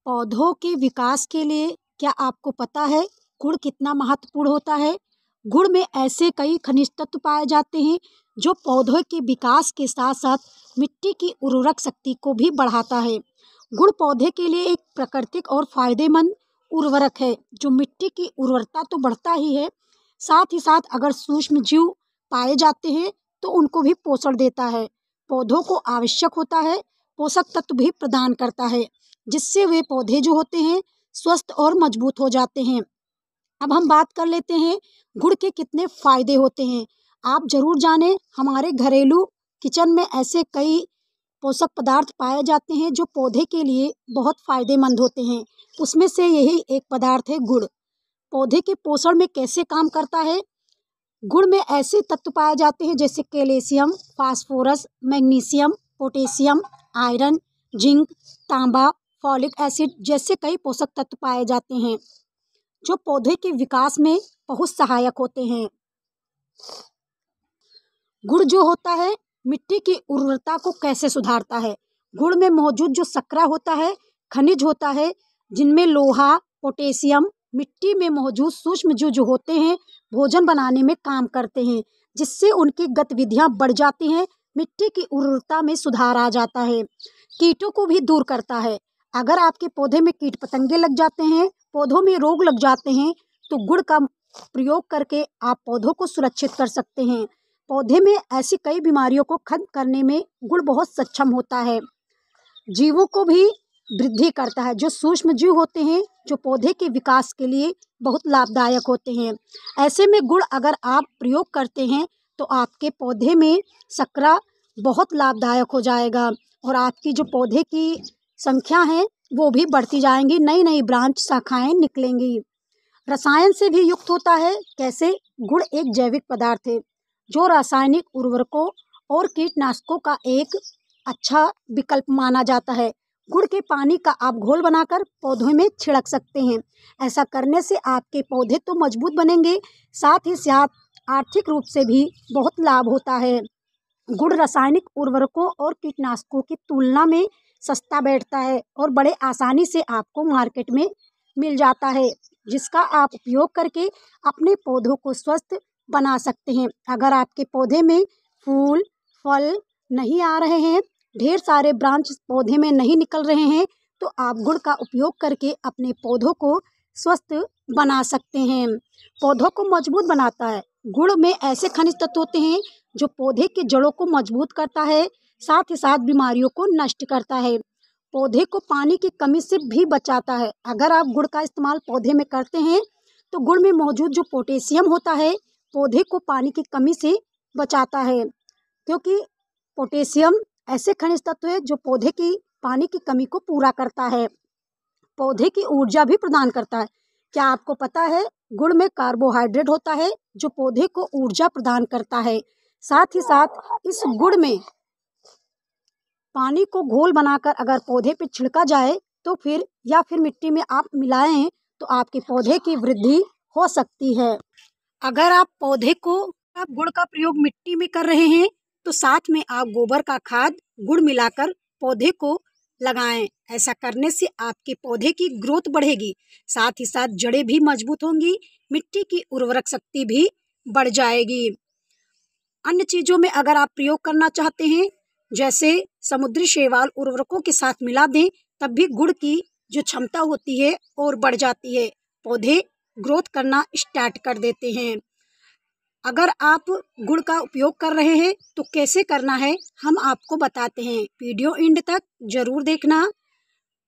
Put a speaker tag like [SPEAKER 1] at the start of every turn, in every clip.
[SPEAKER 1] पौधों के विकास के लिए क्या आपको पता है गुड़ कितना महत्वपूर्ण होता है? गुड़ में ऐसे कई खनिज तत्व पाए जाते हैं जो पौधों के विकास के साथ साथ मिट्टी की उर्वरक शक्ति को भी बढ़ाता है। गुड़ पौधे के लिए एक प्राकृतिक और फायदेमंद उर्वरक है जो मिट्टी की उर्वरता तो बढ़ता ही है, साथ ही साथ अगर सूक्ष्म जीव पाए जाते हैं तो उनको भी पोषण देता है। पौधों को आवश्यक होता है पोषक तत्व भी प्रदान करता है, जिससे वे पौधे जो होते हैं स्वस्थ और मजबूत हो जाते हैं। अब हम बात कर लेते हैं गुड़ के कितने फायदे होते हैं। आप जरूर जानें, हमारे घरेलू किचन में ऐसे कई पोषक पदार्थ पाए जाते हैं जो पौधे के लिए बहुत फायदेमंद होते हैं। उसमें से यही एक पदार्थ है गुड़। पौधे के पोषण में कैसे काम करता है? गुड़ में ऐसे तत्व पाए जाते हैं जैसे calcium, phosphorus, magnesium, potassium, iron, zinc, तांबा, फॉलिक एसिड जैसे कई पोषक तत्व पाए जाते हैं जो पौधे के विकास में बहुत सहायक होते हैं। गुड़ जो होता है मिट्टी की उर्वरता को कैसे सुधारता है? गुड़ में मौजूद जो शर्करा होता है खनिज होता है जिनमें लोहा, पोटेशियम मिट्टी में मौजूद सूक्ष्म जीव जो होते हैं भोजन बनाने में काम करते हैं, जिससे उनकी गतिविधियां बढ़ जाती हैं, मिट्टी की उर्वरता में सुधार आ जाता है। कीटों को भी दूर करता है। अगर आपके पौधे में कीट पतंगे लग जाते हैं, पौधों में रोग लग जाते हैं, तो गुड़ का प्रयोग करके आप पौधों को सुरक्षित कर सकते हैं। पौधे में ऐसी कई बीमारियों को खत्म करने में गुड़ बहुत सक्षम होता है। जीवों को भी वृद्धि करता है। जो सूक्ष्म जीव होते हैं जो पौधे के विकास के लिए बहुत लाभदायक होते हैं। ऐसे में गुड़ अगर आप प्रयोग करते हैं तो आपके पौधे में शर्करा बहुत लाभदायक हो जाएगा और आपकी जो पौधे की संख्या है वो भी बढ़ती जाएंगी, नई नई ब्रांच शाखाएं निकलेंगी। रसायन से भी युक्त होता है। कैसे? गुड़ एक जैविक पदार्थ है जो रासायनिक उर्वरकों और कीटनाशकों का एक अच्छा विकल्प माना जाता है। गुड़ के पानी का आप घोल बनाकर पौधों में छिड़क सकते हैं। ऐसा करने से आपके पौधे तो मजबूत बनेंगे, साथ ही साथ आर्थिक रूप से भी बहुत लाभ होता है। गुड़ रासायनिक उर्वरकों और कीटनाशकों की तुलना में सस्ता बैठता है और बड़े आसानी से आपको मार्केट में मिल जाता है, जिसका आप उपयोग करके अपने पौधों को स्वस्थ बना सकते हैं। अगर आपके पौधे में फूल फल नहीं आ रहे हैं, ढेर सारे ब्रांच पौधे में नहीं निकल रहे हैं, तो आप गुड़ का उपयोग करके अपने पौधों को स्वस्थ बना सकते हैं। पौधों को मजबूत बनाता है। गुड़ में ऐसे खनिज तत्व होते हैं जो पौधे के जड़ों को मजबूत करता है, साथ ही साथ बीमारियों को नष्ट करता है। पौधे को पानी की कमी से भी बचाता है। अगर आप गुड़ का इस्तेमाल पौधे में करते हैं तो गुड़ में मौजूद जो पोटेशियम होता है पौधे को पानी की कमी से बचाता है, क्योंकि पोटेशियम ऐसे खनिज तत्व है जो पौधे की पानी की कमी को पूरा करता है, पौधे की ऊर्जा भी प्रदान करता है। क्या आपको पता है गुड़ में कार्बोहाइड्रेट होता है जो पौधे को ऊर्जा प्रदान करता है। साथ ही साथ इस गुड़ में पानी को घोल बनाकर अगर पौधे पे छिड़का जाए तो फिर मिट्टी में आप मिलाएं तो आपके पौधे की वृद्धि हो सकती है। अगर आप पौधे को आप गुड़ का प्रयोग मिट्टी में कर रहे हैं तो साथ में आप गोबर का खाद गुड़ मिलाकर पौधे को लगाएं। ऐसा करने से आपके पौधे की ग्रोथ बढ़ेगी, साथ ही साथ जड़ें भी मजबूत होंगी, मिट्टी की उर्वरक शक्ति भी बढ़ जाएगी। अन्य चीज़ों में अगर आप प्रयोग करना चाहते हैं जैसे समुद्री शैवाल उर्वरकों के साथ मिला दें, तब भी गुड़ की जो क्षमता होती है और बढ़ जाती है, पौधे ग्रोथ करना स्टार्ट कर देते हैं। अगर आप गुड़ का उपयोग कर रहे हैं तो कैसे करना है हम आपको बताते हैं, वीडियो एंड तक जरूर देखना।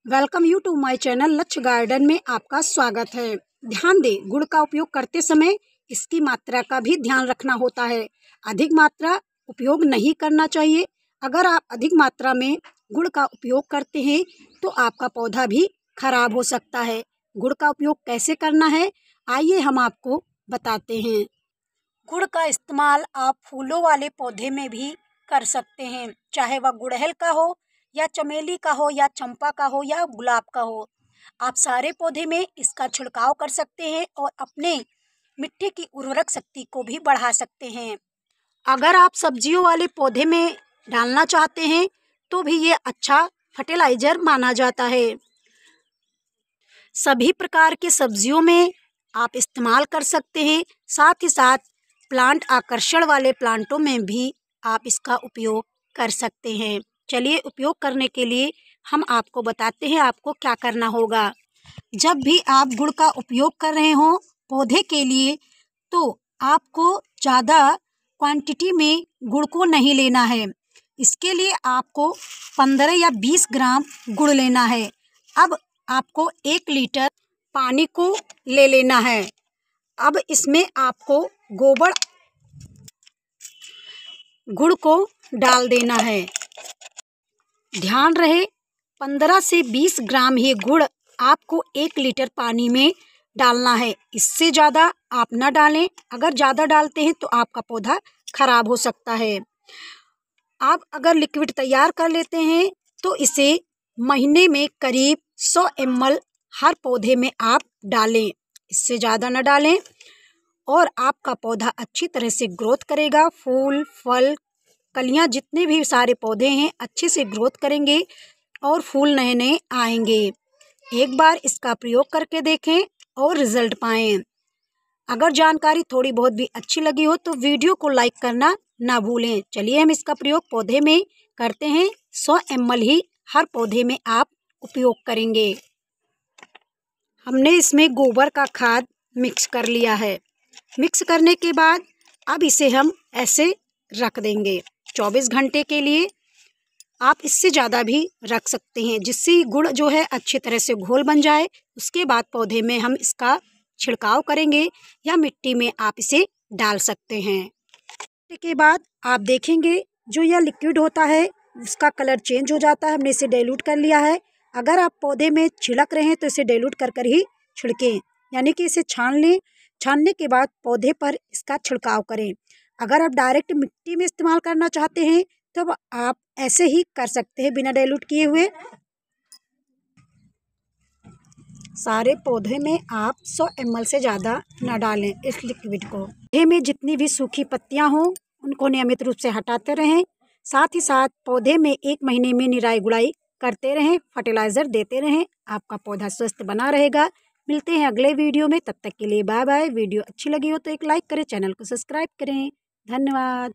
[SPEAKER 1] Welcome you to my channel Lakshya garden में आपका स्वागत है। ध्यान दें, गुड़ का उपयोग करते समय इसकी मात्रा का भी ध्यान रखना होता है। अधिक मात्रा उपयोग नहीं करना चाहिए। अगर आप अधिक मात्रा में गुड़ का उपयोग करते हैं तो आपका पौधा भी खराब हो सकता है। गुड़ का उपयोग कैसे करना है आइए हम आपको बताते हैं। गुड़ का इस्तेमाल आप फूलों वाले पौधे में भी कर सकते हैं, चाहे वह गुड़हल का हो या चमेली का हो या चंपा का हो या गुलाब का हो। आप सारे पौधे में इसका छिड़काव कर सकते हैं और अपने मिट्टी की उर्वरक शक्ति को भी बढ़ा सकते हैं। अगर आप सब्जियों वाले पौधे में डालना चाहते हैं तो भी ये अच्छा फर्टिलाइजर माना जाता है। सभी प्रकार के सब्जियों में आप इस्तेमाल कर सकते हैं। साथ ही साथ प्लांट आकर्षण वाले प्लांटों में भी आप इसका उपयोग कर सकते हैं। चलिए उपयोग करने के लिए हम आपको बताते हैं आपको क्या करना होगा। जब भी आप गुड़ का उपयोग कर रहे हो पौधे के लिए तो आपको ज़्यादा क्वांटिटी में गुड़ को नहीं लेना है। इसके लिए आपको 15 या 20 ग्राम गुड़ लेना है। अब आपको 1 लीटर पानी को ले लेना है। अब इसमें आपको गोबर गुड़ को डाल देना है। ध्यान रहे 15 से 20 ग्राम ही गुड़ आपको 1 लीटर पानी में डालना है। इससे ज़्यादा आप ना डालें। अगर ज़्यादा डालते हैं तो आपका पौधा खराब हो सकता है। आप अगर लिक्विड तैयार कर लेते हैं तो इसे महीने में करीब 100 ml हर पौधे में आप डालें। इससे ज़्यादा ना डालें और आपका पौधा अच्छी तरह से ग्रोथ करेगा। फूल, फल, कलियां जितने भी सारे पौधे हैं अच्छे से ग्रोथ करेंगे और फूल नए नए आएंगे। एक बार इसका प्रयोग करके देखें और रिजल्ट पाएं। अगर जानकारी थोड़ी बहुत भी अच्छी लगी हो तो वीडियो को लाइक करना ना भूलें। चलिए हम इसका प्रयोग पौधे में करते हैं। 100 ml ही हर पौधे में आप उपयोग करेंगे। हमने इसमें गोबर का खाद मिक्स कर लिया है। मिक्स करने के बाद अब इसे हम ऐसे रख देंगे 24 घंटे के लिए। आप इससे ज़्यादा भी रख सकते हैं जिससे गुड़ जो है अच्छी तरह से घोल बन जाए। उसके बाद पौधे में हम इसका छिड़काव करेंगे या मिट्टी में आप इसे डाल सकते हैं। के बाद आप देखेंगे जो यह लिक्विड होता है उसका कलर चेंज हो जाता है। हमने इसे डाइल्यूट कर लिया है। अगर आप पौधे में छिड़क रहे हैं तो इसे डाइल्यूट कर कर ही छिड़कें, यानी कि इसे छान लें। छानने के बाद पौधे पर इसका छिड़काव करें। अगर आप डायरेक्ट मिट्टी में इस्तेमाल करना चाहते हैं तो आप ऐसे ही कर सकते हैं बिना डाइल्यूट किए हुए। सारे पौधे में आप 100 ml से ज़्यादा न डालें इस लिक्विड को। पौधे में जितनी भी सूखी पत्तियां हों उनको नियमित रूप से हटाते रहें। साथ ही साथ पौधे में 1 महीने में निराई गुड़ाई करते रहें, फर्टिलाइज़र देते रहें। आपका पौधा स्वस्थ बना रहेगा। मिलते हैं अगले वीडियो में, तब तक के लिए बाय बाय। वीडियो अच्छी लगी हो तो एक लाइक करें, चैनल को सब्सक्राइब करें। धन्यवाद।